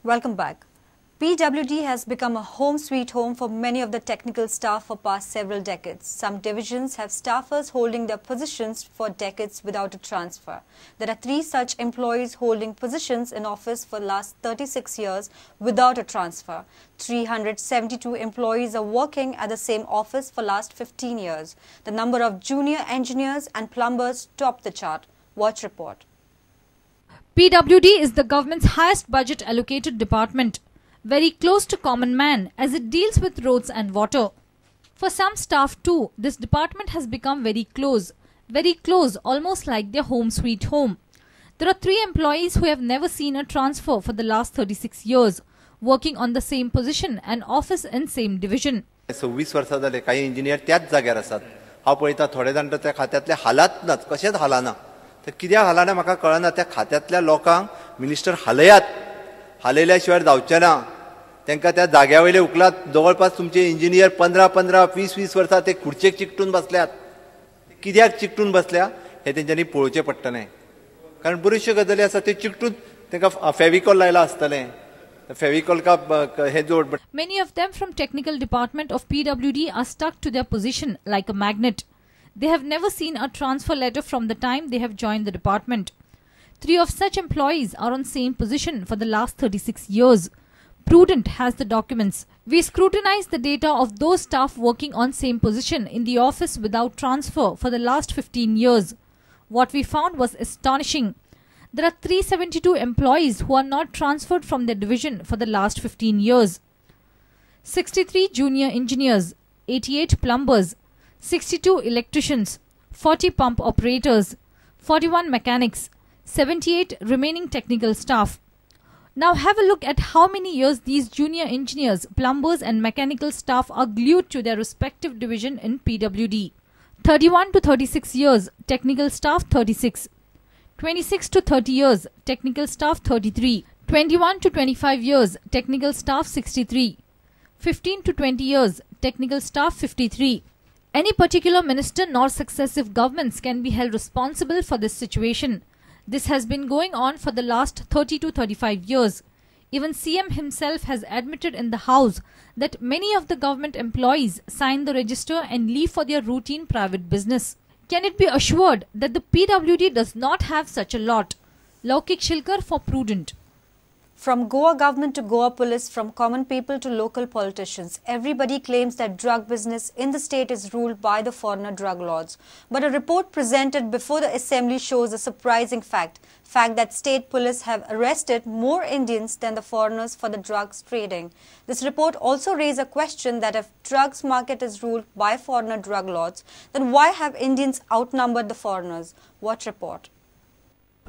Welcome back. PWD has become a home sweet home for many of the technical staff for past several decades. Some divisions have staffers holding their positions for decades without a transfer. There are 3 such employees holding positions in office for the last 36 years without a transfer. 372 employees are working at the same office for last 15 years. The number of junior engineers and plumbers top the chart. Watch report. PWD is the government's highest budget allocated department, very close to common man as it deals with roads and water. For some staff too, this department has become very close, almost like their home sweet home. There are 3 employees who have never seen a transfer for the last 36 years, working on the same position and office in same division. 26 वर्षा जाले काही engineer त्याच जाग्यार आसात. हांव पळयता थोडे जाण त्या खात्यातले हालात नात, कशेच हालाना. तर कित्याक हालाना म्हाका कळना. त्या खात्यातल्या लोकांक मिनिस्टर हालयात, हालयल्या शिवाय जावचें ना. तांकां त्या जाग्या वयले उखलात. जवळपास तुमचे इंजिनियर 15-15, 20-20 वर्सां ते खुर्चेक चिकटून बसल्यात. कित्याक चिकटून बसल्या हे तेंच्यांनी पळोवचें पडटलें. कारण बऱ्योचश्यो गजाली आसा त्यो चिकटून तांकां फेविकॉल लायला आसतलें. फेविकॉल का हे जोड. Many of them from technical department of PWD are stuck to their position like a magnet. They have never seen a transfer letter from the time they have joined the department. 3 of such employees are on same position for the last 36 years. Prudent has the documents. We scrutinized the data of those staff working on same position in the office without transfer for the last 15 years. What we found was astonishing. There are 372 employees who are not transferred from their division for the last 15 years. 63 junior engineers, 88 plumbers, 62 electricians, 40 pump operators, 41 mechanics, 78 remaining technical staff. Now have a look at how many years these junior engineers, plumbers and mechanical staff are glued to their respective division in PWD. 31 to 36 years, technical staff 36. 26 to 30 years, technical staff 33. 21 to 25 years, technical staff 63. 15 to 20 years, technical staff 53. Any particular minister nor successive governments can be held responsible for this situation. This has been going on for the last 30 to 35 years. Even CM himself has admitted in the House that many of the government employees sign the register and leave for their routine private business. Can it be assured that the PWD does not have such a lot? Laukik Shilkar for Prudent. From Goa Government to Goa Police, from common people to local politicians, everybody claims that drug business in the state is ruled by the foreigner drug lords. But a report presented before the assembly shows a surprising fact that state police have arrested more Indians than the foreigners for the drugs trading. This report also raised a question that if drugs market is ruled by foreigner drug lords, then why have Indians outnumbered the foreigners? Watch report.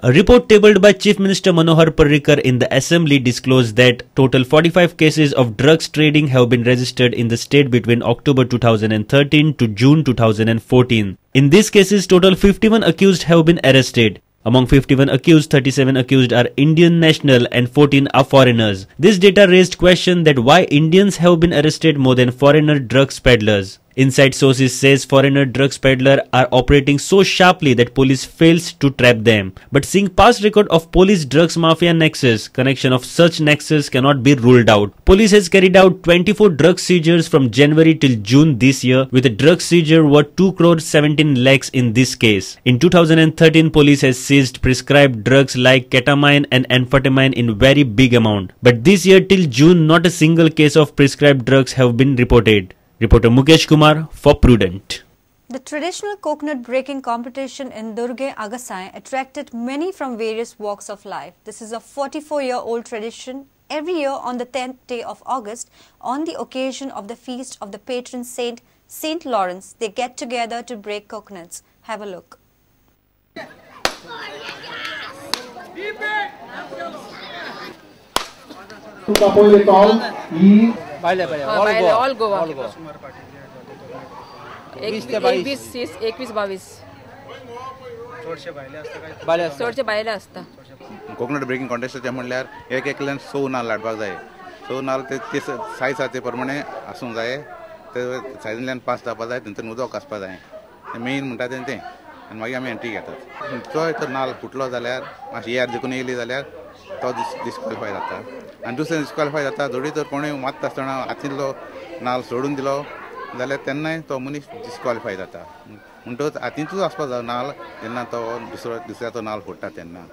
A report tabled by Chief Minister Manohar Parrikar in the Assembly disclosed that total 45 cases of drugs trading have been registered in the state between October 2013 to June 2014. In these cases, total 51 accused have been arrested. Among 51 accused, 37 accused are Indian national and 14 are foreigners. This data raised question that why Indians have been arrested more than foreigner drugs peddlers. Inside sources says foreigner drugs peddlers are operating so sharply that police fails to trap them. But seeing past record of police drugs mafia nexus, connection of such nexus cannot be ruled out. Police has carried out 24 drug seizures from January till June this year, with a drug seizure worth 2 crore 17 lakhs in this case. In 2013, police has seized prescribed drugs like ketamine and amphetamine in very big amount. But this year till June, not a single case of prescribed drugs have been reported. Reporter Mukesh Kumar for Prudent. The traditional coconut breaking competition in Durge Agasai attracted many from various walks of life. This is a 44-year-old tradition. Every year on the 10th day of August, on the occasion of the feast of the patron saint, Saint Lawrence, they get together to break coconuts. Have a look. All Goa. 21-22 चडशे बायले असता. Coconut breaking कॉन्टेस्टाचे म्हणल्यार एक एकल्यान 100 नाल्ल लाडपाक जाय. 100 नाल्ल ते सायज आसा ते प्रमाणे आसूंक जाय. ते सायजींतल्यान 5 जावपाक जाय. थंयच्यान उदक आसपाक जाय. मेन म्हणटा तें आनी मागीर आमी एंट्री घेतात. तो नाल फुटलो जाल्यार मातशी एअर देखून येयली जाल्यार तो डिस्क्वॉलिफाय जाता. आनी दुसरें डिस्क्वॉलिफाय जाता जोडी तर कोणूय मारता आसतना हातींतलो नाल सोडून दिलो जाल्यार तेन्नाय तो मनीस डिस्क्वॉलिफाय जाता. म्हणटकच हातींतूच आसपाक जाय नाल जेन्ना तो दुसऱ्याचो नाल फोडटा तेन्ना.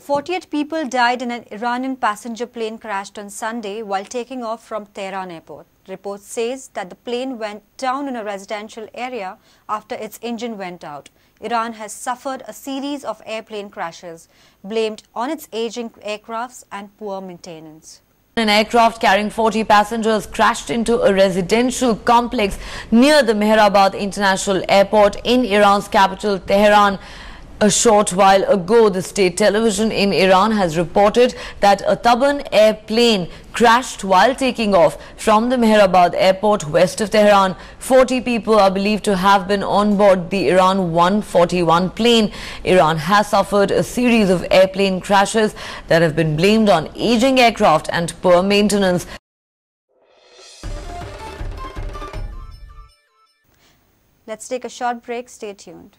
48 people died in an Iranian passenger plane crashed on Sunday while taking off from Tehran airport. Report says that the plane went down in a residential area after its engine went out. Iran has suffered a series of airplane crashes, blamed on its aging aircrafts and poor maintenance. An aircraft carrying 40 passengers crashed into a residential complex near the Mehrabad International Airport in Iran's capital, Tehran. A short while ago, the state television in Iran has reported that a Taban airplane crashed while taking off from the Mehrabad airport west of Tehran. 40 people are believed to have been on board the Iran 141 plane. Iran has suffered a series of airplane crashes that have been blamed on aging aircraft and poor maintenance. Let's take a short break. Stay tuned.